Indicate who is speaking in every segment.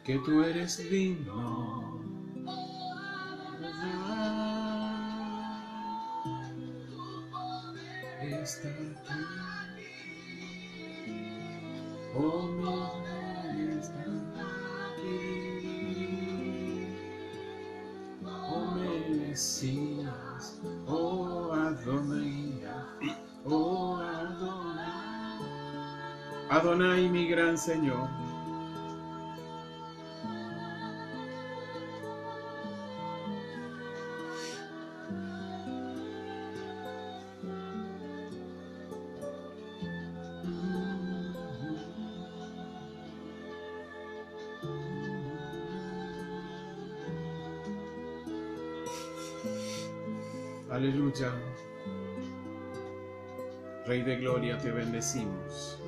Speaker 1: que tú eres digno. Está aquí, oh mi rey está aquí, oh Mesías, oh Adonai, oh Adonai, Adonai mi gran Señor. Aleluya. Rey de gloria, te bendecimos.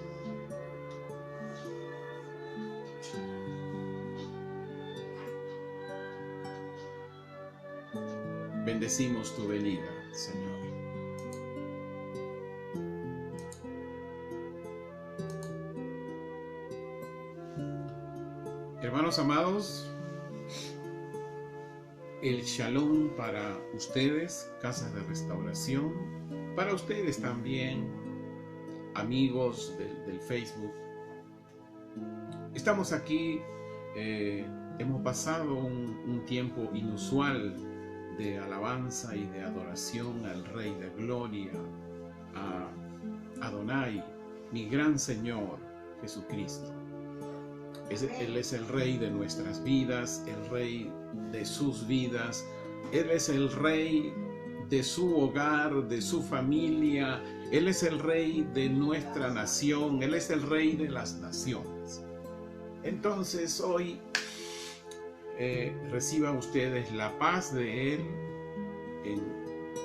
Speaker 1: Bendecimos tu venida, Señor. Hermanos amados, el shalom para ustedes, casas de restauración, para ustedes también, amigos del Facebook. Estamos aquí, hemos pasado un tiempo inusual de alabanza y de adoración al Rey de Gloria, a Adonai, mi gran Señor Jesucristo. Él es el Rey de nuestras vidas, el Rey de sus vidas. Él es el Rey de su hogar, de su familia. Él es el Rey de nuestra nación. Él es el Rey de las naciones. Entonces hoy reciban ustedes la paz de Él en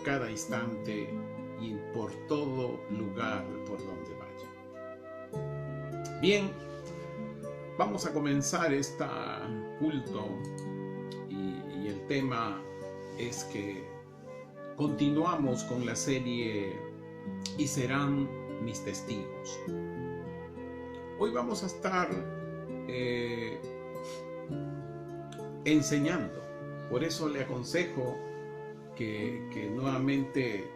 Speaker 1: cada instante y por todo lugar por donde vayan. Bien, vamos a comenzar este culto y el tema es que continuamos con la serie Y serán mis testigos. Hoy vamos a estar enseñando, por eso le aconsejo que nuevamente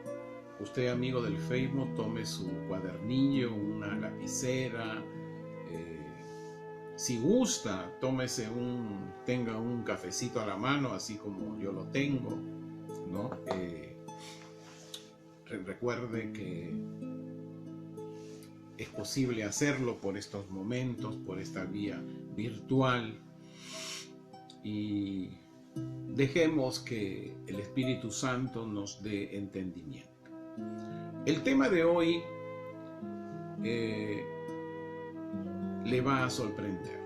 Speaker 1: usted, amigo del Facebook, tome su cuadernillo, una lapicera. Si gusta, tenga un cafecito a la mano, así como yo lo tengo, ¿no? Recuerde que es posible hacerlo por estos momentos, por esta vía virtual, y dejemos que el Espíritu Santo nos dé entendimiento. El tema de hoy le va a sorprender.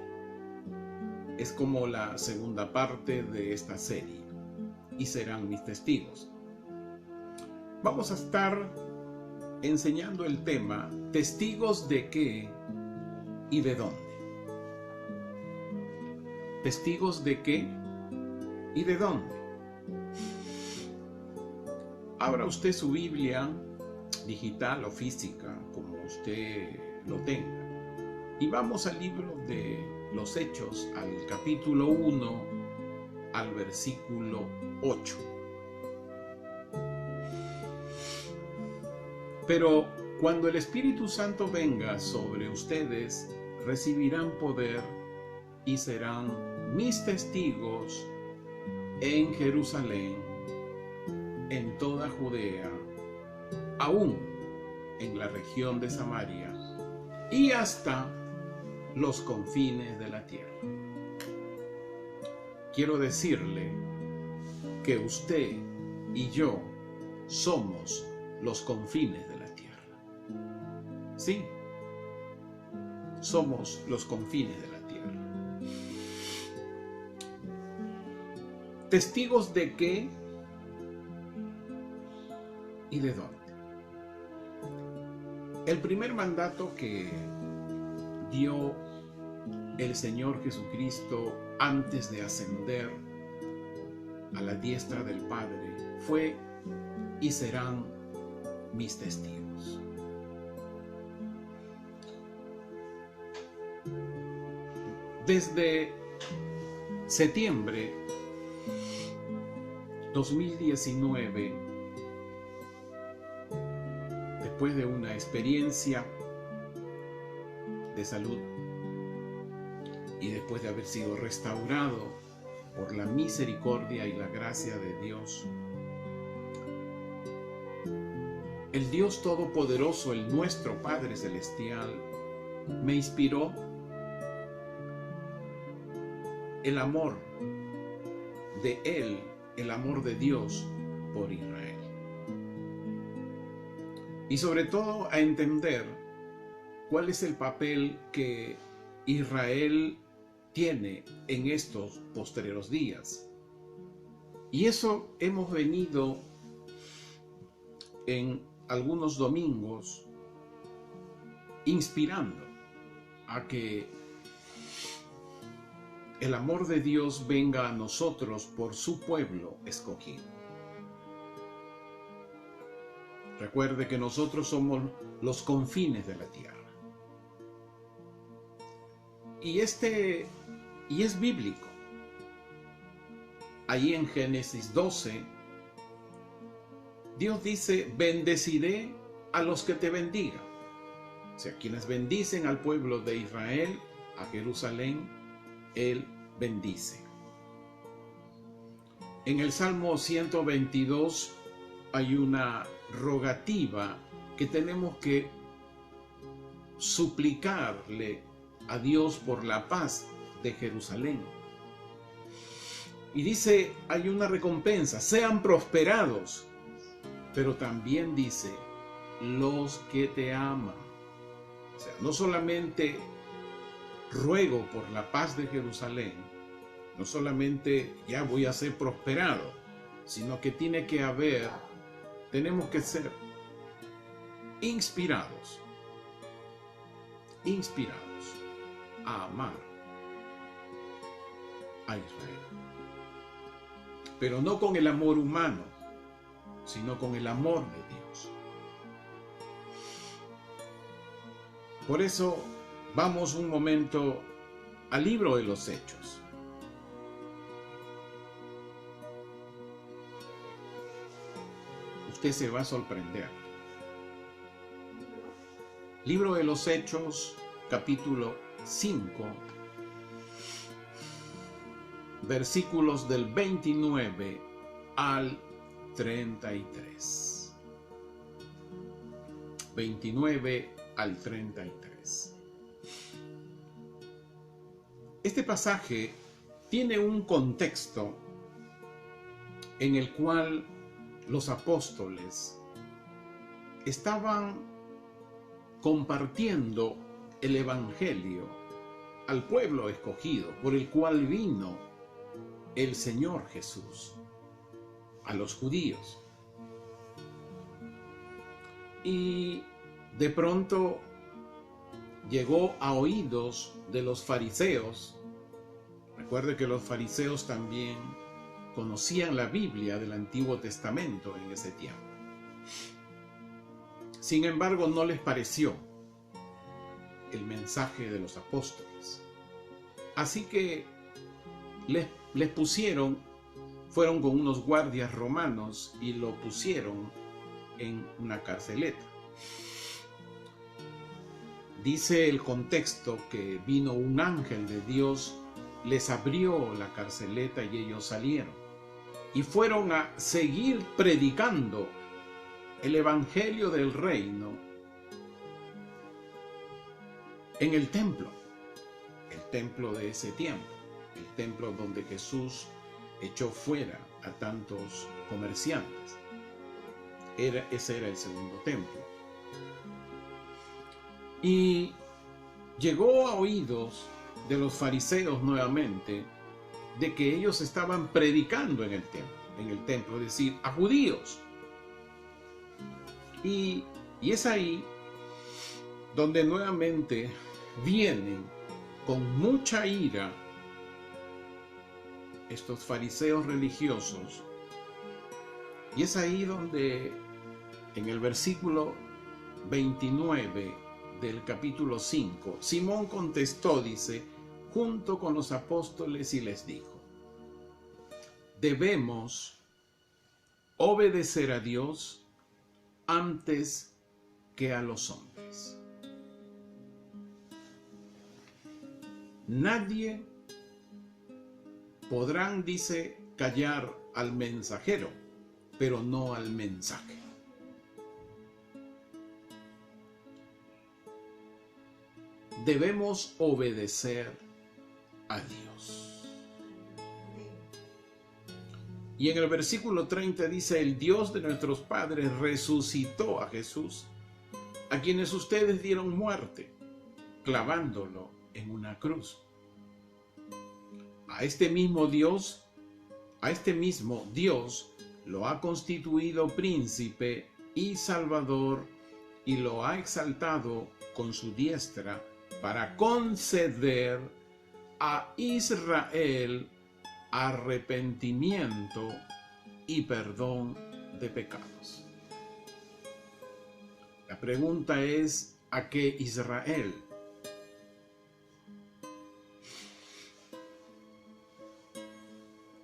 Speaker 1: Es como la segunda parte de esta serie, y serán mis testigos. Vamos a estar enseñando el tema, ¿testigos de qué y de dónde? ¿Testigos de qué y de dónde? Abra usted su Biblia, digital o física, como usted lo tenga, y vamos al libro de los Hechos, al capítulo 1, al versículo 8. Pero cuando el Espíritu Santo venga sobre ustedes, recibirán poder y serán mis testigos en Jerusalén, en toda Judea, aún en la región de Samaria y hasta los confines de la tierra. Quiero decirle que usted y yo somos los confines de la tierra. Sí, somos los confines de la tierra. ¿Testigos de qué y de dónde? El primer mandato que dio el Señor Jesucristo antes de ascender a la diestra del Padre fue: y serán mis testigos. Desde Septiembre 2019, después de una experiencia de salud y después de haber sido restaurado por la misericordia y la gracia de Dios, el Dios Todopoderoso, el nuestro Padre Celestial, me inspiró el amor de Él, el amor de Dios por Israel. Y sobre todo a entender cuál es el papel que Israel tiene en estos postreros días. Y eso hemos venido en algunos domingos inspirando a que el amor de Dios venga a nosotros por su pueblo escogido. Recuerde que nosotros somos los confines de la tierra. Y es bíblico. Ahí en Génesis 12, Dios dice: bendeciré a los que te bendigan. O sea, quienes bendicen al pueblo de Israel, a Jerusalén, Él bendice. En el Salmo 122 hay una rogativa que tenemos que suplicarle a Dios por la paz de Jerusalén. Y dice, hay una recompensa: sean prosperados. Pero también dice, los que te aman. O sea, no solamente ruego por la paz de Jerusalén, no solamente ya voy a ser prosperado, sino que tenemos que ser inspirados a amar a Israel. Pero no con el amor humano, sino con el amor de Dios. Por eso vamos un momento al libro de los Hechos. Usted se va a sorprender. Libro de los Hechos, capítulo 5, versículos del 29 al 33. 29 al 33. Este pasaje tiene un contexto en el cual los apóstoles estaban compartiendo el evangelio al pueblo escogido por el cual vino el Señor Jesús, a los judíos. Y de pronto llegó a oídos de los fariseos. Recuerde que los fariseos también conocían la Biblia del Antiguo Testamento en ese tiempo. Sin embargo, no les pareció el mensaje de los apóstoles. Así que fueron con unos guardias romanos y lo pusieron en una carceleta. Dice el contexto que vino un ángel de Dios, les abrió la carceleta y ellos salieron. Y fueron a seguir predicando el evangelio del reino en el templo de ese tiempo, el templo donde Jesús echó fuera a tantos comerciantes. Ese era el segundo templo. Y llegó a oídos de los fariseos nuevamente de que ellos estaban predicando en el templo, es decir, a judíos. Y es ahí donde nuevamente vienen con mucha ira estos fariseos religiosos. Y es ahí donde en el versículo 29 del capítulo 5, Simón contestó, dice: junto con los apóstoles y les dijo: debemos obedecer a Dios antes que a los hombres. Nadie podrán, dice, callar al mensajero, pero no al mensaje. Debemos obedecer a Dios. Y en el versículo 30 dice: el Dios de nuestros padres resucitó a Jesús, a quienes ustedes dieron muerte, clavándolo en una cruz. A este mismo Dios lo ha constituido príncipe y salvador y lo ha exaltado con su diestra para conceder a Israel arrepentimiento y perdón de pecados. La pregunta es: ¿a qué Israel?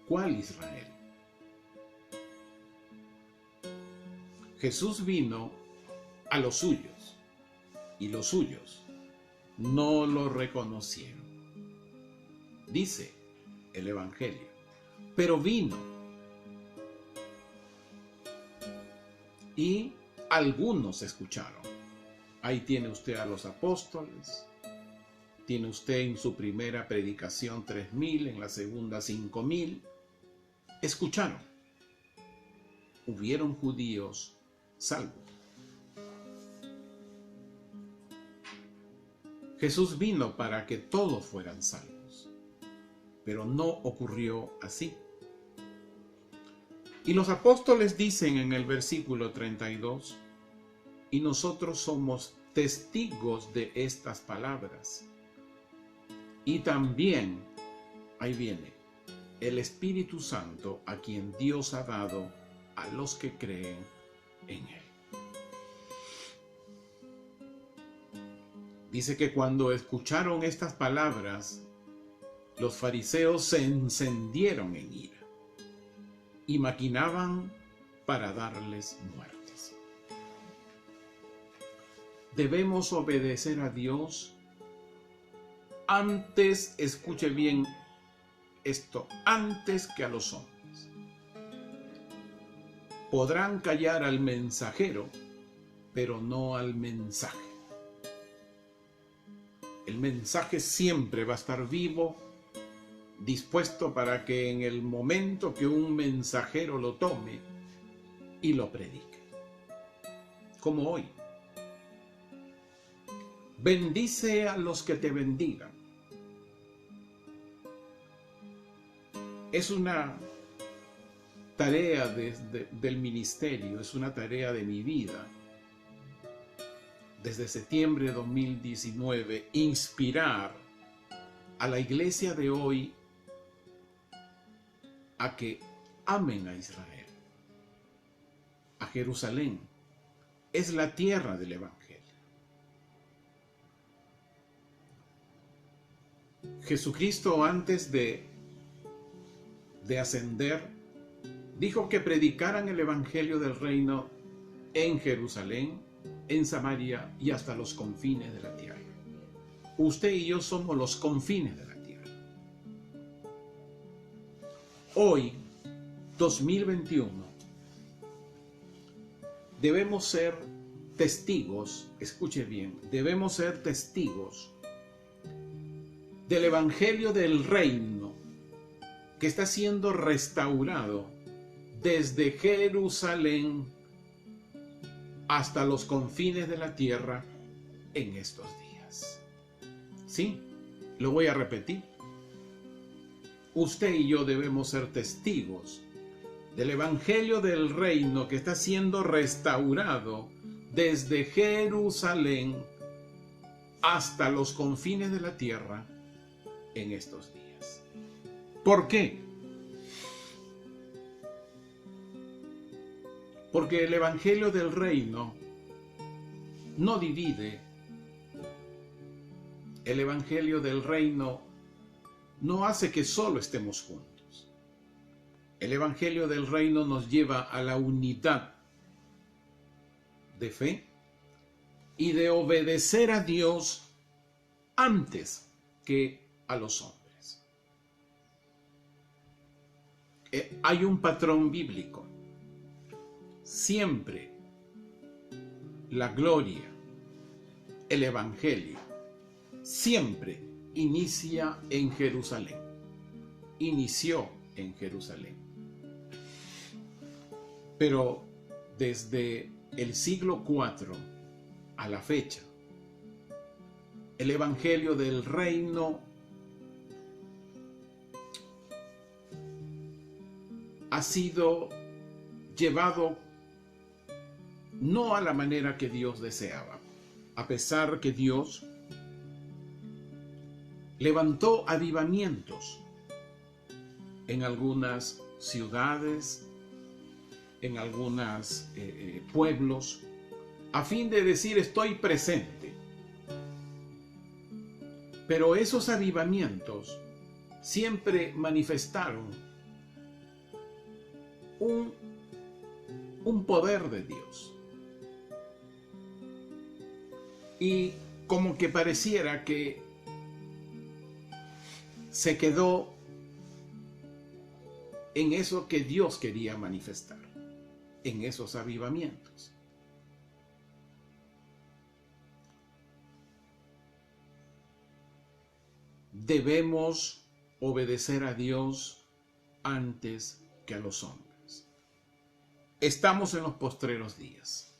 Speaker 1: ¿Cuál Israel? Jesús vino a los suyos y los suyos no lo reconocieron. Dice el Evangelio, pero vino y algunos escucharon. Ahí tiene usted a los apóstoles, tiene usted en su primera predicación 3.000, en la segunda 5.000. Escucharon. Hubieron judíos salvos. Jesús vino para que todos fueran salvos, pero no ocurrió así. Y los apóstoles dicen en el versículo 32, y nosotros somos testigos de estas palabras. Y también, ahí viene, el Espíritu Santo a quien Dios ha dado a los que creen en Él. Dice que cuando escucharon estas palabras, los fariseos se encendieron en ira y maquinaban para darles muertes. Debemos obedecer a Dios antes, escuche bien esto, antes que a los hombres. Podrán callar al mensajero, pero no al mensaje. El mensaje siempre va a estar vivo, dispuesto para que en el momento que un mensajero lo tome y lo predique. Como hoy. Bendice a los que te bendigan. Es una tarea del ministerio, es una tarea de mi vida. Desde septiembre de 2019, inspirar a la iglesia de hoy a que amen a Israel, a Jerusalén. Es la tierra del Evangelio. Jesucristo, antes de ascender, dijo que predicaran el Evangelio del reino en Jerusalén, en Samaria y hasta los confines de la tierra. Usted y yo somos los confines de la tierra. Hoy, 2021, debemos ser testigos, escuche bien, debemos ser testigos del Evangelio del reino que está siendo restaurado desde Jerusalén hasta los confines de la tierra en estos días. Sí, lo voy a repetir. Usted y yo debemos ser testigos del Evangelio del reino que está siendo restaurado desde Jerusalén hasta los confines de la tierra en estos días. ¿Por qué? Porque el Evangelio del reino no divide. El Evangelio del reino no hace que solo estemos juntos. El Evangelio del Reino nos lleva a la unidad de fe y de obedecer a Dios antes que a los hombres. Hay un patrón bíblico. Siempre la gloria, el Evangelio, siempre inicia en Jerusalén. Inició en Jerusalén. Pero desde el siglo IV a la fecha, el Evangelio del Reino ha sido llevado no a la manera que Dios deseaba, a pesar que Dios levantó avivamientos en algunas ciudades, en algunos pueblos, a fin de decir estoy presente. Pero esos avivamientos siempre manifestaron un poder de Dios. Y como que pareciera que se quedó en eso que Dios quería manifestar, en esos avivamientos. Debemos obedecer a Dios antes que a los hombres. Estamos en los postreros días.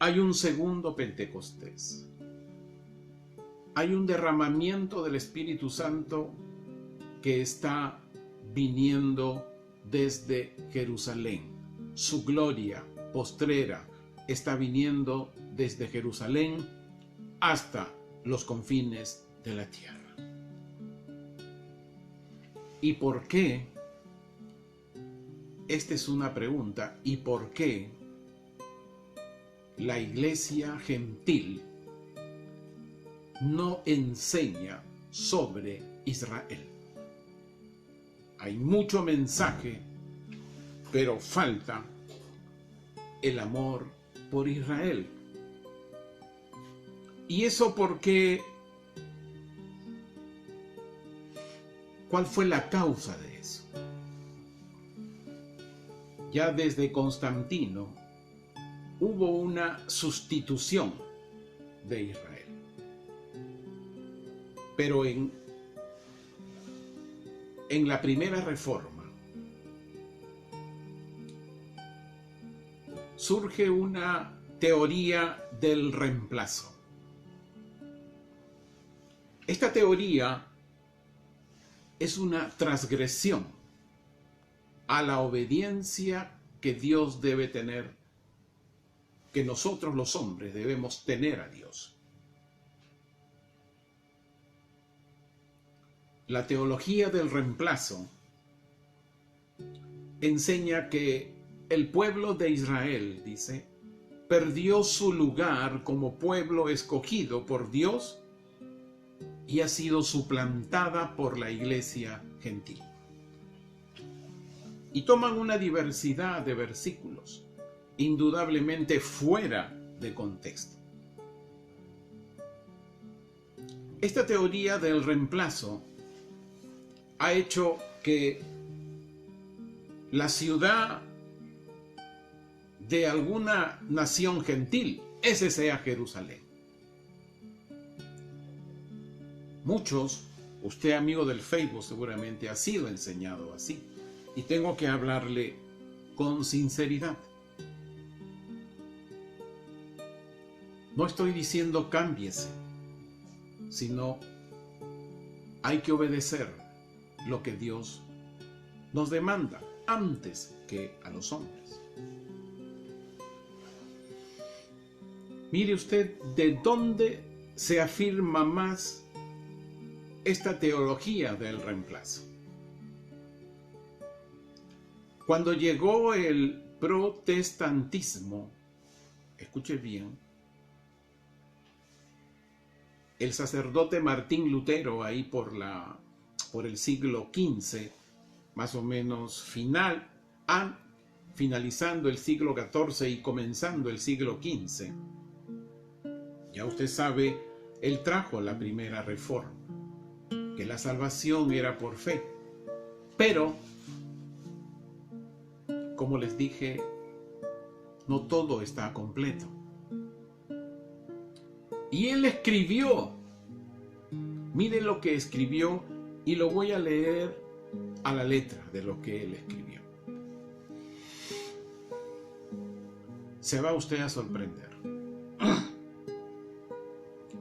Speaker 1: Hay un segundo Pentecostés. Hay un derramamiento del Espíritu Santo que está viniendo desde Jerusalén. Su gloria postrera está viniendo desde Jerusalén hasta los confines de la tierra. ¿Y por qué? Esta es una pregunta. ¿Y por qué la iglesia gentil no enseña sobre Israel? Hay mucho mensaje, pero falta el amor por Israel. ¿Y eso por qué? ¿Cuál fue la causa de eso? Ya desde Constantino hubo una sustitución de Israel. Pero en la primera reforma surge una teoría del reemplazo. Esta teoría es una transgresión a la obediencia que Dios debe tener, que nosotros los hombres debemos tener a Dios. La teología del reemplazo enseña que el pueblo de Israel, dice, perdió su lugar como pueblo escogido por Dios y ha sido suplantada por la iglesia gentil. Y toman una diversidad de versículos, indudablemente fuera de contexto. Esta teoría del reemplazo ha hecho que la ciudad de alguna nación gentil, ese sea Jerusalén. Muchos, usted amigo del Facebook seguramente ha sido enseñado así, y tengo que hablarle con sinceridad. No estoy diciendo cámbiese, sino hay que obedecer lo que Dios nos demanda antes que a los hombres. Mire usted de dónde se afirma más esta teología del reemplazo. Cuando llegó el protestantismo, escuche bien, el sacerdote Martín Lutero, ahí por el siglo XV, más o menos finalizando el siglo XIV y comenzando el siglo XV, ya usted sabe, él trajo la primera reforma, que la salvación era por fe. Pero, como les dije, no todo está completo. Y él escribió, miren lo que escribió, y lo voy a leer a la letra de lo que él escribió. Se va usted a sorprender.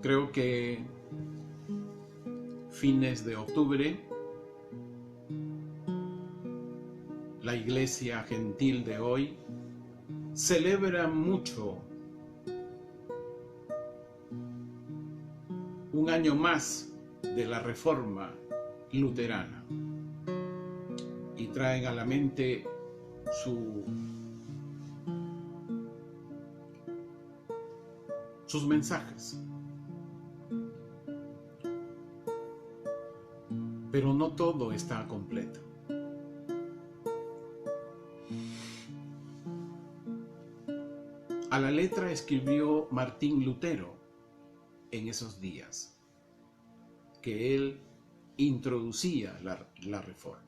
Speaker 1: Creo que fines de octubre, la iglesia gentil de hoy celebra mucho un año más de la reforma luterana y traen a la mente sus mensajes. Pero no todo está completo. A la letra escribió Martín Lutero en esos días, que él introducía la reforma.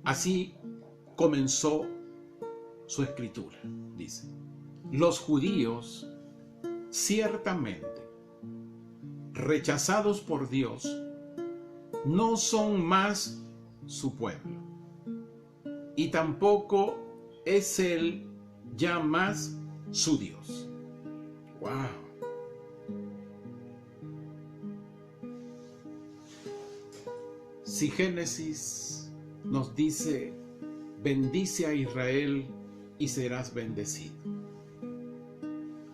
Speaker 1: Así comenzó su escritura, dice: los judíos, ciertamente, rechazados por Dios, no son más su pueblo, y tampoco es Él ya más su Dios. ¡Wow! Si Génesis nos dice: bendice a Israel y serás bendecido,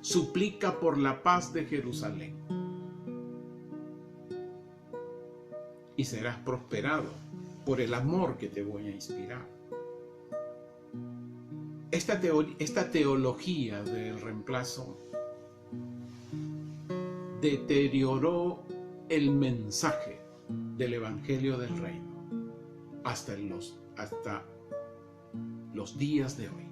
Speaker 1: suplica por la paz de Jerusalén y serás prosperado por el amor que te voy a inspirar. Esta teología del reemplazo deterioró el mensaje del Evangelio del Reino hasta los días de hoy.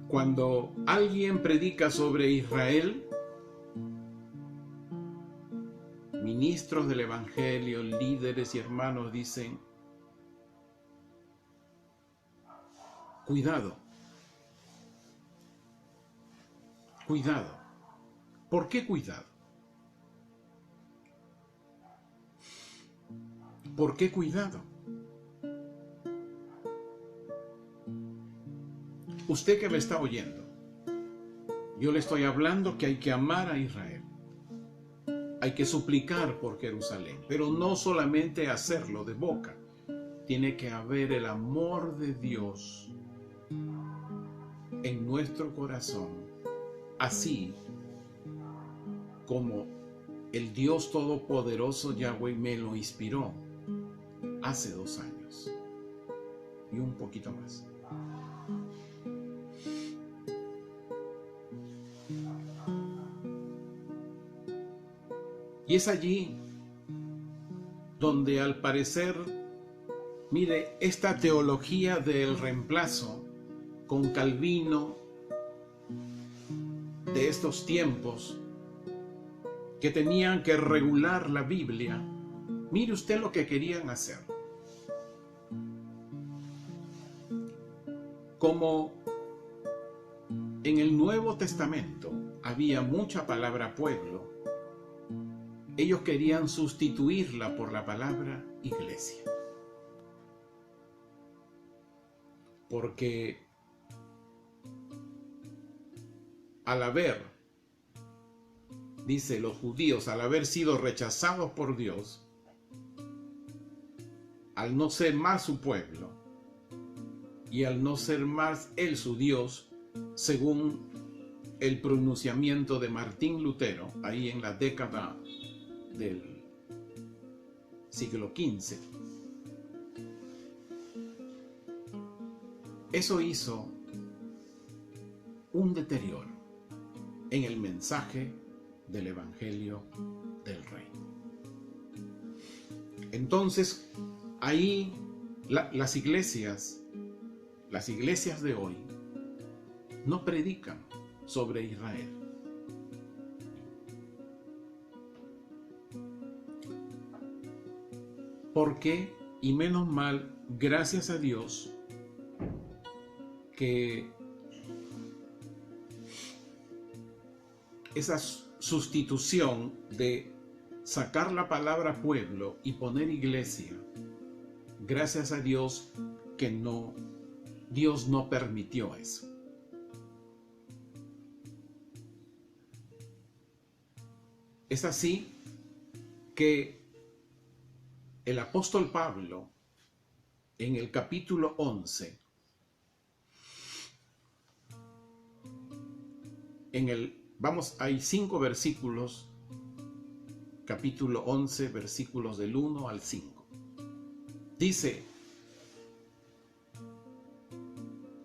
Speaker 1: Cuando alguien predica sobre Israel, ministros del Evangelio, líderes y hermanos dicen: cuidado, cuidado. ¿Por qué cuidado? ¿Por qué cuidado? Usted que me está oyendo, yo le estoy hablando que hay que amar a Israel. Hay que suplicar por Jerusalén, pero no solamente hacerlo de boca. Tiene que haber el amor de Dios en nuestro corazón, así como el Dios Todopoderoso Yahweh me lo inspiró hace 2 años y un poquito más. Y es allí donde, al parecer, mire, esta teología del reemplazo con Calvino de estos tiempos, que tenían que regular la Biblia, mire usted lo que querían hacer. Como en el Nuevo Testamento había mucha palabra pueblo, ellos querían sustituirla por la palabra iglesia. Porque al haber, dice, los judíos, al haber sido rechazados por Dios, al no ser más su pueblo y al no ser más Él su Dios, según el pronunciamiento de Martín Lutero, ahí en la década del siglo XV, Eso hizo un deterioro en el mensaje del Evangelio del Reino. Entonces, ahí las iglesias de hoy no predican sobre Israel. ¿Por qué? Y menos mal, gracias a Dios, que esa sustitución de sacar la palabra pueblo y poner iglesia, gracias a Dios que Dios no permitió eso. Es así que el apóstol Pablo, en el capítulo 11, hay 5 versículos, capítulo 11, versículos del 1 al 5. Dice,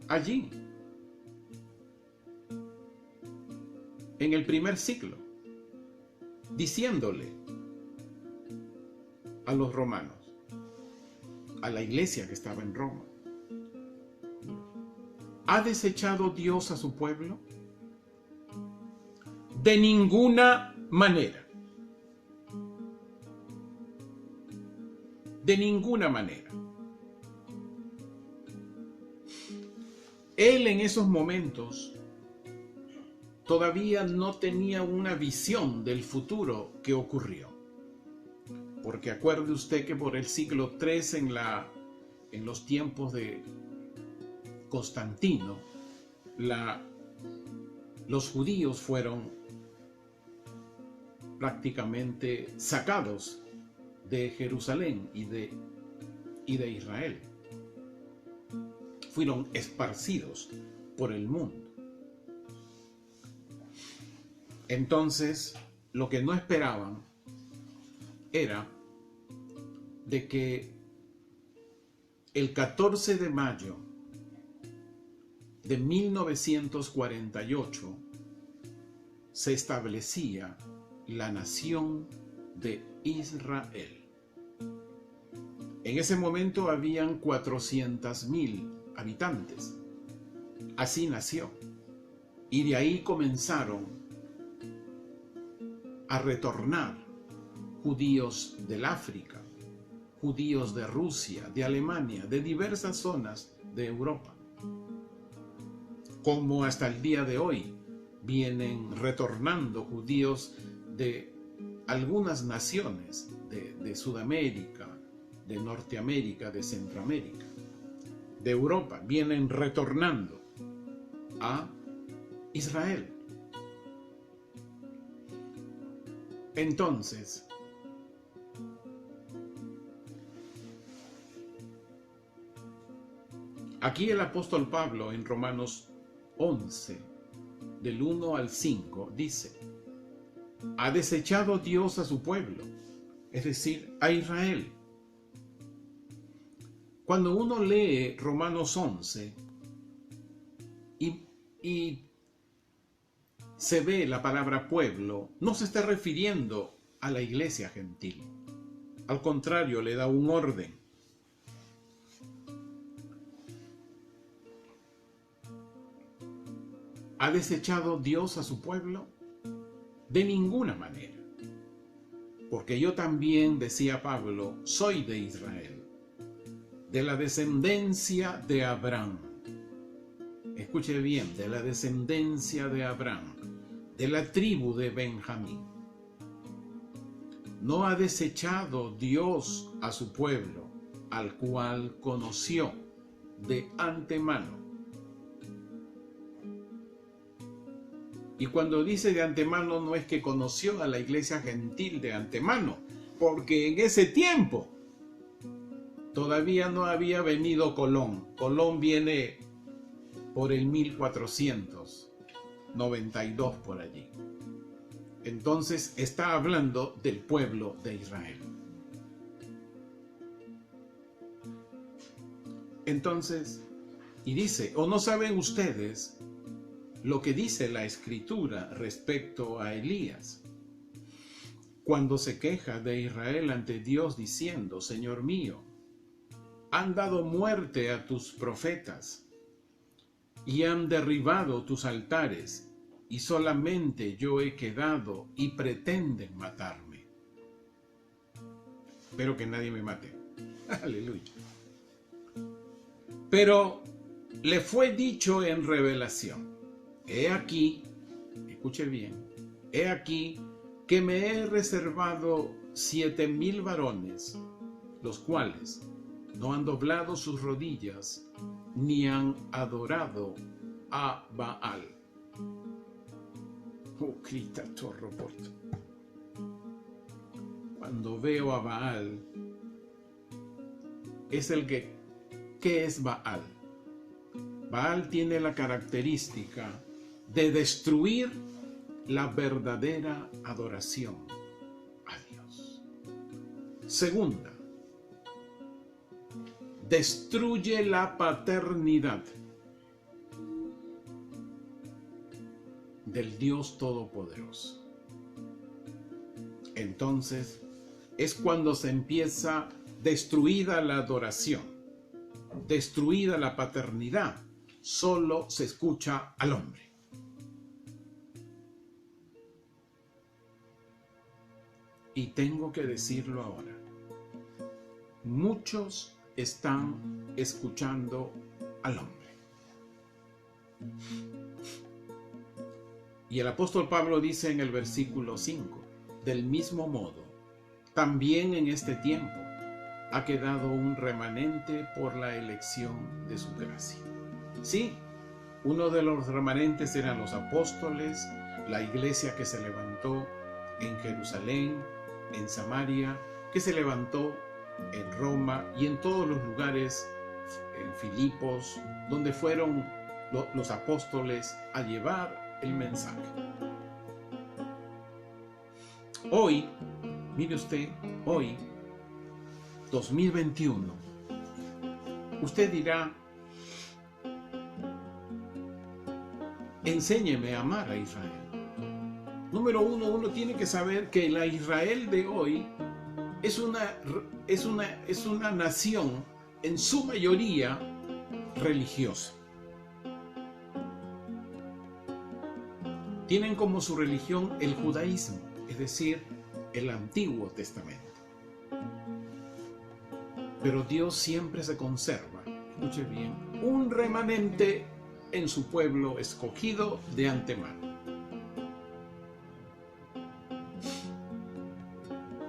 Speaker 1: allí, en el primer siglo, diciéndole a los romanos, a la iglesia que estaba en Roma, ¿ha desechado Dios a su pueblo? De ninguna manera. De ninguna manera. Él en esos momentos todavía no tenía una visión del futuro que ocurrió. Porque acuerde usted que por el siglo III, en los tiempos de Constantino, los judíos fueron prácticamente sacados de Jerusalén y de Israel. Fueron esparcidos por el mundo. Entonces, lo que no esperaban era de que el 14 de mayo de 1948 se establecía la nación de Israel. En ese momento habían 400,000 habitantes. Así nació. Y de ahí comenzaron a retornar judíos del África, judíos de Rusia, de Alemania, de diversas zonas de Europa. Como hasta el día de hoy vienen retornando judíos de algunas naciones de Sudamérica, de Norteamérica, de Centroamérica, de Europa, vienen retornando a Israel. Entonces, aquí el apóstol Pablo en Romanos 11, del 1 al 5, dice: ¿ha desechado Dios a su pueblo? Es decir, a Israel. Cuando uno lee Romanos 11 y se ve la palabra pueblo, no se está refiriendo a la iglesia gentil. Al contrario, le da un orden. ¿Ha desechado Dios a su pueblo? De ninguna manera. Porque yo también, decía Pablo, soy de Israel, de la descendencia de Abraham. Escuche bien, de la descendencia de Abraham, de la tribu de Benjamín. ¿No ha desechado Dios a su pueblo, al cual conoció de antemano? Y cuando dice de antemano, no es que conoció a la iglesia gentil de antemano, porque en ese tiempo todavía no había venido Colón. Colón viene por el 1492 por allí. Entonces está hablando del pueblo de Israel. Entonces, Y dice, ¿o no saben ustedes lo que dice la Escritura respecto a Elías? Cuando se queja de Israel ante Dios diciendo, Señor mío, han dado muerte a tus profetas y han derribado tus altares, y solamente yo he quedado y pretenden matarme. Espero que nadie me mate. Aleluya. Pero le fue dicho en revelación, he aquí, escuche bien, he aquí que me he reservado 7,000 varones, los cuales no han doblado sus rodillas ni han adorado a Baal. Grita Torro Porto. Cuando veo a Baal, es el que, ¿qué es Baal? Baal tiene la característica de destruir la verdadera adoración a Dios. Segunda, destruye la paternidad del Dios Todopoderoso. Entonces, es cuando se empieza destruida la adoración, destruida la paternidad, solo se escucha al hombre. Y tengo que decirlo ahora, muchos están escuchando al hombre. Y el apóstol Pablo dice en el versículo 5, del mismo modo, también en este tiempo ha quedado un remanente por la elección de su gracia. Sí, uno de los remanentes eran los apóstoles, la iglesia que se levantó en Jerusalén, en Samaria, que se levantó en Roma y en todos los lugares, en Filipos, donde fueron los apóstoles a llevar el mensaje. Hoy, mire usted, hoy, 2021, usted dirá, enséñeme a amar a Israel. Número uno, uno tiene que saber que la Israel de hoy es una nación en su mayoría religiosa. Tienen como su religión el judaísmo, es decir, el Antiguo Testamento. Pero Dios siempre se conserva, escuche bien, un remanente en su pueblo escogido de antemano.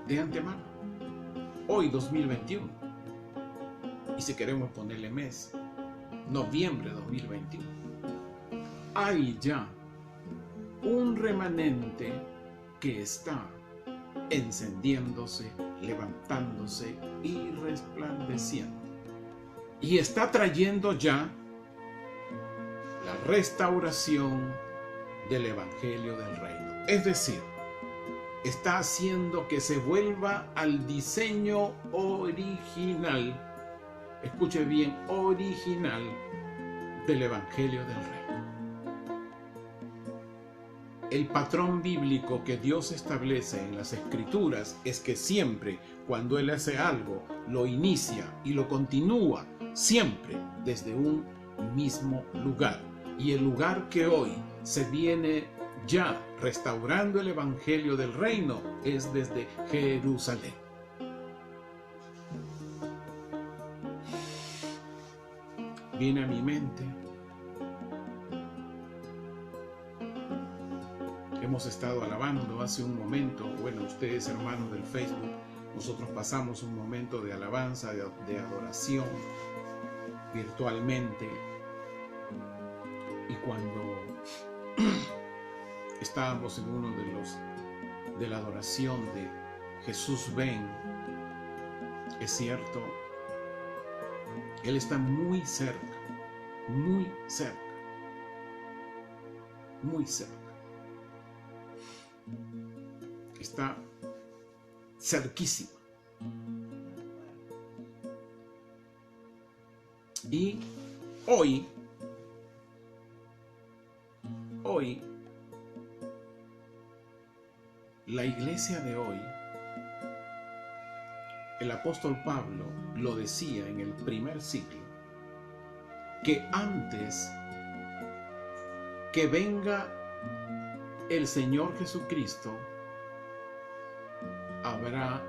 Speaker 1: De antemano. Hoy 2021. Y si queremos ponerle mes, noviembre 2021. Hay ya un remanente que está encendiéndose, levantándose y resplandeciendo. Y está trayendo ya la restauración del Evangelio del Reino. Es decir, está haciendo que se vuelva al diseño original, escuche bien, original del Evangelio del Reino. El patrón bíblico que Dios establece en las Escrituras es que siempre, cuando Él hace algo, lo inicia y lo continúa, siempre desde un mismo lugar. Y el lugar que hoy se viene ya restaurando el Evangelio del Reino es desde Jerusalén. Viene a mi mente, hemos estado alabando hace un momento, bueno, ustedes hermanos del Facebook, nosotros pasamos un momento de alabanza, de adoración virtualmente, y cuando estábamos en uno de la adoración de Jesús ven, es cierto, Él está muy cerca, muy cerca, muy cerca. Está cerquísima. Y Hoy, la iglesia de hoy, el apóstol Pablo lo decía en el primer siglo, que antes que venga el Señor Jesucristo, habrá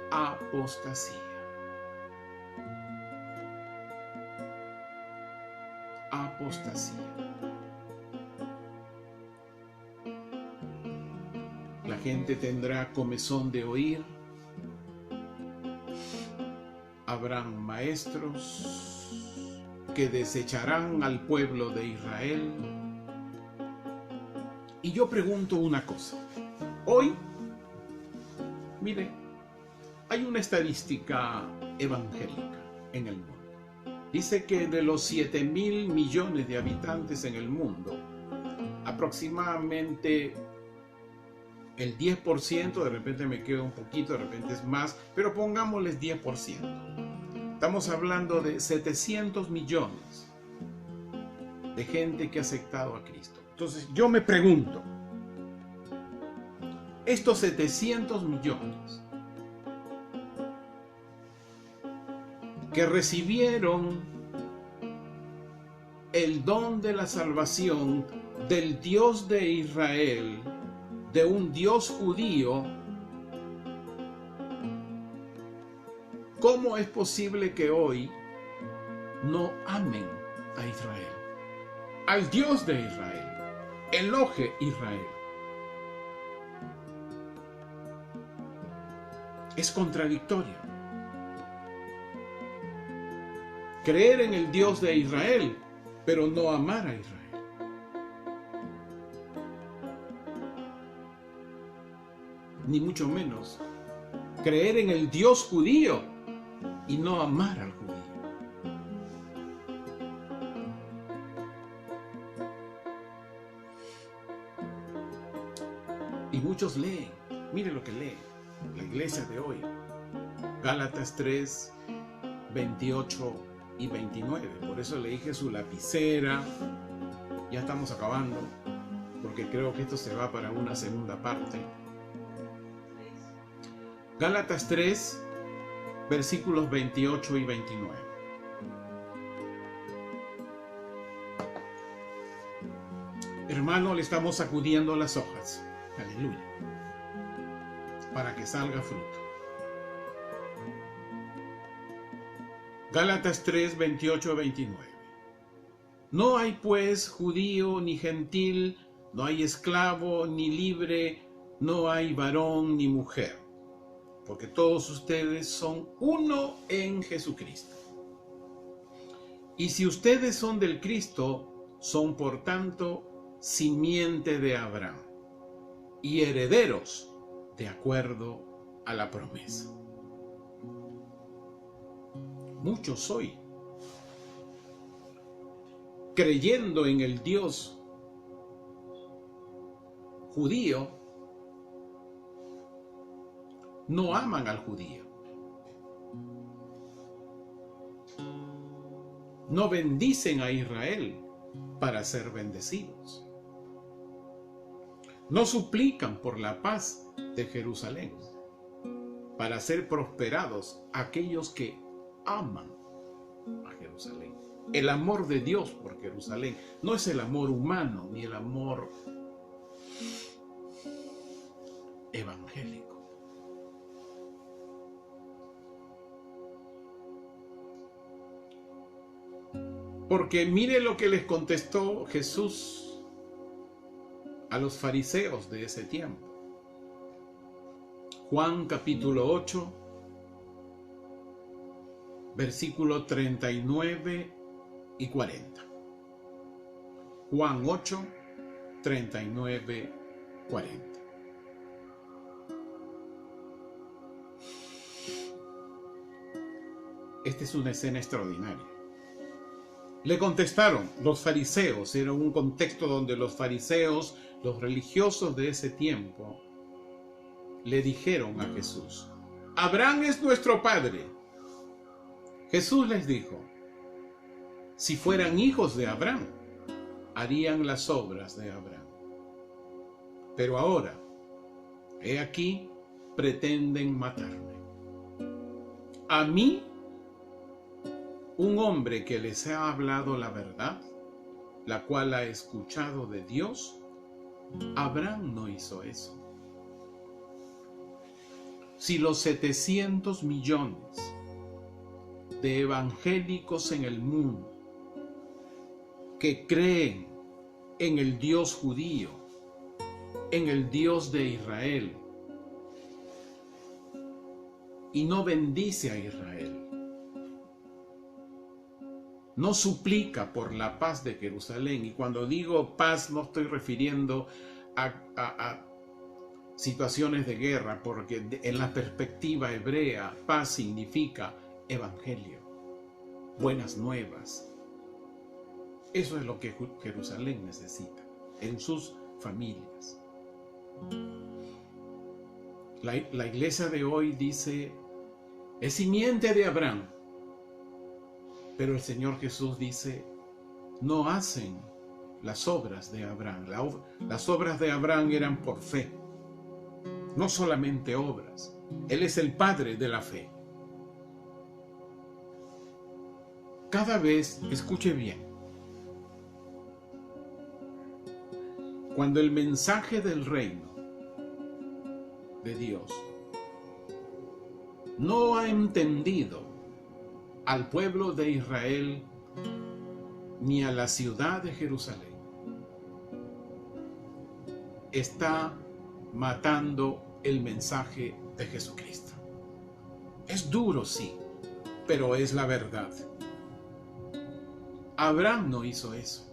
Speaker 1: apostasía. Apostasía. La gente tendrá comezón de oír. Habrán maestros que desecharán al pueblo de Israel. Y yo pregunto una cosa. Hoy, mire, hay una estadística evangélica en el mundo. Dice que de los 7.000 millones de habitantes en el mundo, aproximadamente el 10%, de repente me quedo un poquito, de repente es más, pero pongámosles 10%. Estamos hablando de 700 millones de gente que ha aceptado a Cristo. Entonces yo me pregunto, estos 700 millones que recibieron el don de la salvación del Dios de Israel, de un Dios judío, ¿cómo es posible que hoy no amen a Israel? Al Dios de Israel, eloge Israel. Es contradictorio. Creer en el Dios de Israel, pero no amar a Israel. Ni mucho menos creer en el Dios judío y no amar al judío. Y muchos leen, mire lo que leen la iglesia de hoy. Gálatas 3, 28 y 29. Por eso le dije su lapicera. Ya estamos acabando, porque creo que esto se va para una segunda parte. Gálatas 3, versículos 28 y 29. Hermano, le estamos sacudiendo las hojas. Aleluya. Para que salga fruto. Gálatas 3, 28 a 29. No hay pues judío ni gentil, no hay esclavo ni libre, no hay varón ni mujer, porque todos ustedes son uno en Jesucristo. Y si ustedes son del Cristo, son por tanto simiente de Abraham y herederos de acuerdo a la promesa. Muchos hoy, creyendo en el Dios judío, no aman al judío. No bendicen a Israel para ser bendecidos. No suplican por la paz de Jerusalén para ser prosperados aquellos que aman a Jerusalén. El amor de Dios por Jerusalén no es el amor humano ni el amor evangélico. Porque mire lo que les contestó Jesús a los fariseos de ese tiempo. Juan capítulo 8, versículo 39 y 40. Juan 8, 39, 40. Esta es una escena extraordinaria. Le contestaron los fariseos. Era un contexto donde los fariseos, los religiosos de ese tiempo, le dijeron a Jesús: Abraham es nuestro padre. Jesús les dijo: Si fueran hijos de Abraham, harían las obras de Abraham. Pero ahora, he aquí, pretenden matarme. A mí, un hombre que les ha hablado la verdad, la cual ha escuchado de Dios. Abraham no hizo eso. Si los 700 millones de evangélicos en el mundo que creen en el Dios judío, en el Dios de Israel, y no bendice a Israel, no suplica por la paz de Jerusalén, y cuando digo paz no estoy refiriendo a situaciones de guerra, porque en la perspectiva hebrea, paz significa evangelio, buenas nuevas. Eso es lo que Jerusalén necesita en sus familias. La iglesia de hoy dice, es simiente de Abraham. Pero el Señor Jesús dice, no hacen las obras de Abraham. Las obras de Abraham eran por fe, no solamente obras. Él es el padre de la fe. Cada vez, escuche bien, cuando el mensaje del reino de Dios no ha entendido al pueblo de Israel ni a la ciudad de Jerusalén, está matando el mensaje de Jesucristo. Es duro, sí, pero es la verdad. Abraham no hizo eso.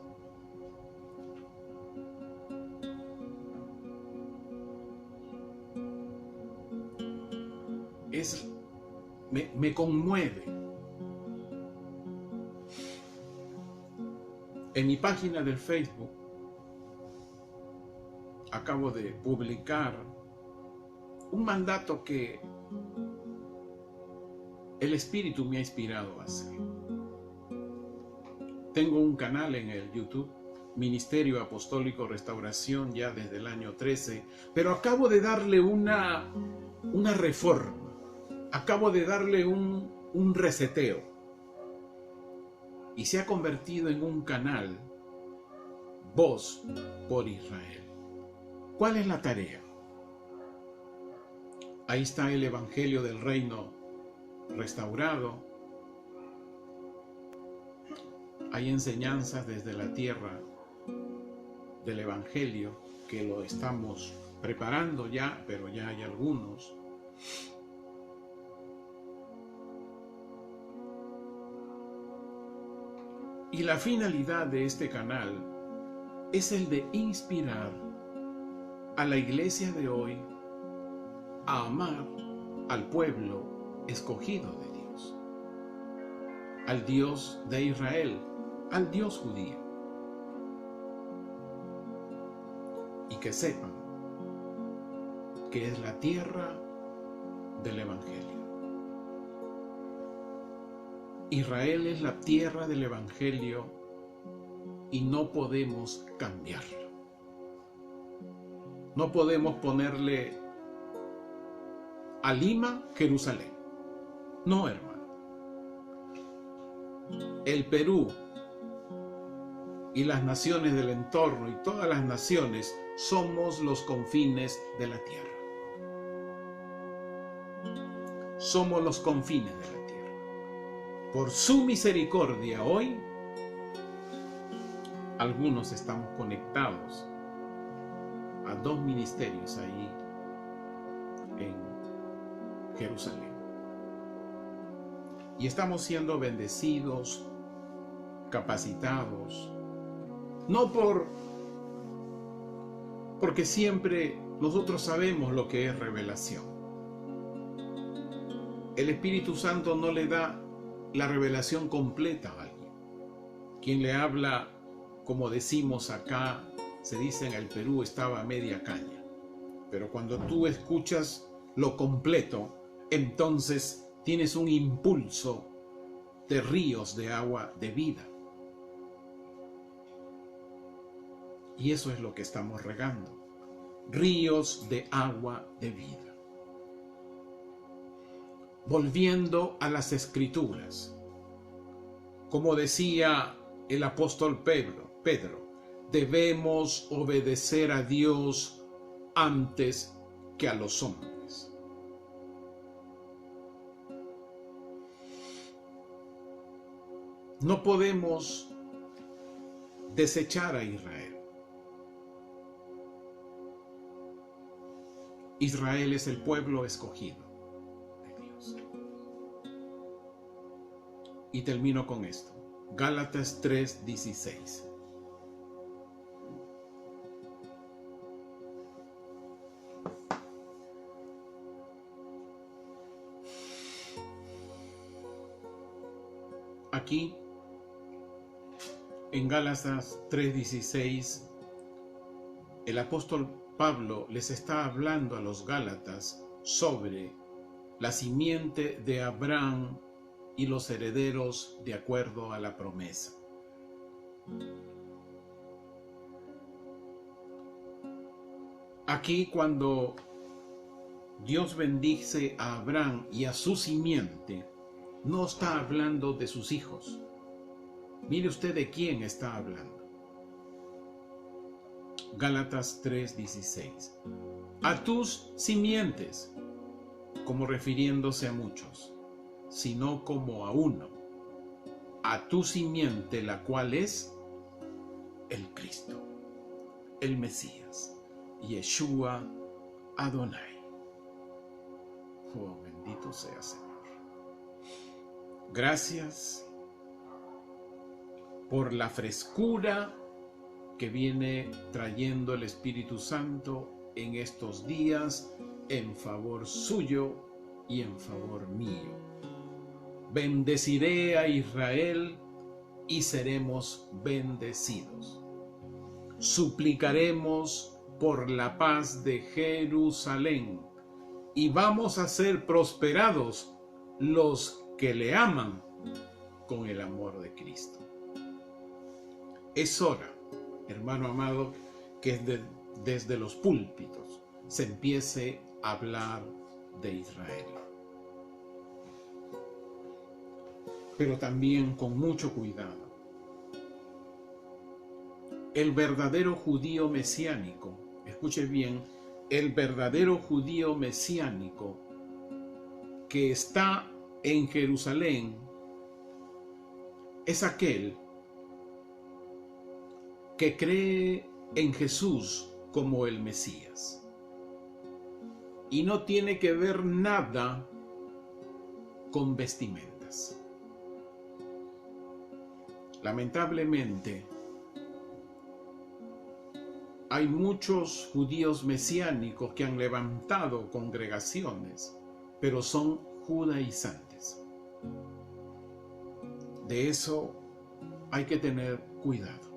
Speaker 1: Me conmueve. En mi página del Facebook acabo de publicar un mandato que el Espíritu me ha inspirado a hacer. Tengo un canal en el YouTube, Ministerio Apostólico Restauración, ya desde el año 13, pero acabo de darle una reforma, acabo de darle un reseteo. Y se ha convertido en un canal Voz por Israel. ¿Cuál es la tarea? Ahí está el Evangelio del Reino restaurado. Hay enseñanzas desde la tierra del Evangelio que lo estamos preparando ya, pero ya hay algunos. Y la finalidad de este canal es el de inspirar a la iglesia de hoy a amar al pueblo escogido de Dios, al Dios de Israel, al Dios judío. Y que sepan que es la tierra del Evangelio. Israel es la tierra del Evangelio y no podemos cambiarlo. No podemos ponerle a Lima, Jerusalén. No, hermano. El Perú y las naciones del entorno y todas las naciones somos los confines de la tierra. Somos los confines de la tierra. Por su misericordia hoy, algunos estamos conectados a 2 ministerios ahí en Jerusalén. Y estamos siendo bendecidos, capacitados, no porque siempre nosotros sabemos lo que es revelación. El Espíritu Santo no le da la revelación completa a alguien. Quien le habla, como decimos acá, se dice en el Perú, estaba a media caña. Pero cuando tú escuchas lo completo, entonces tienes un impulso de ríos de agua de vida. Y eso es lo que estamos regando. Ríos de agua de vida. Volviendo a las Escrituras, como decía el apóstol Pedro, debemos obedecer a Dios antes que a los hombres. No podemos desechar a Israel. Israel es el pueblo escogido de Dios. Y termino con esto. Gálatas 3:16. Aquí, en Gálatas 3:16, el apóstol Pablo les está hablando a los Gálatas sobre la simiente de Abraham y los herederos de acuerdo a la promesa. Aquí, cuando Dios bendice a Abraham y a su simiente, no está hablando de sus hijos. Mire usted de quién está hablando. Gálatas 3:16. A tus simientes, como refiriéndose a muchos, sino como a uno, a tu simiente, la cual es el Cristo, el Mesías, Yeshua Adonai. Oh, bendito sea Señor. Gracias por la frescura que viene trayendo el Espíritu Santo en estos días en favor suyo y en favor mío. Bendeciré a Israel y seremos bendecidos. Suplicaremos por la paz de Jerusalén y vamos a ser prosperados los que le aman con el amor de Cristo. Es hora, hermano amado, que desde los púlpitos se empiece a hablar de Israel. Pero también con mucho cuidado. El verdadero judío mesiánico, escuche bien, el verdadero judío mesiánico que está en Jerusalén es aquel que cree en Jesús como el Mesías y no tiene que ver nada con vestimentas. Lamentablemente, hay muchos judíos mesiánicos que han levantado congregaciones, pero son judaizantes. De eso hay que tener cuidado.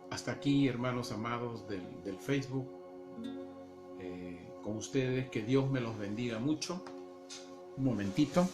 Speaker 1: Hasta aquí, hermanos amados del Facebook, con ustedes, que Dios me los bendiga mucho. Un momentito.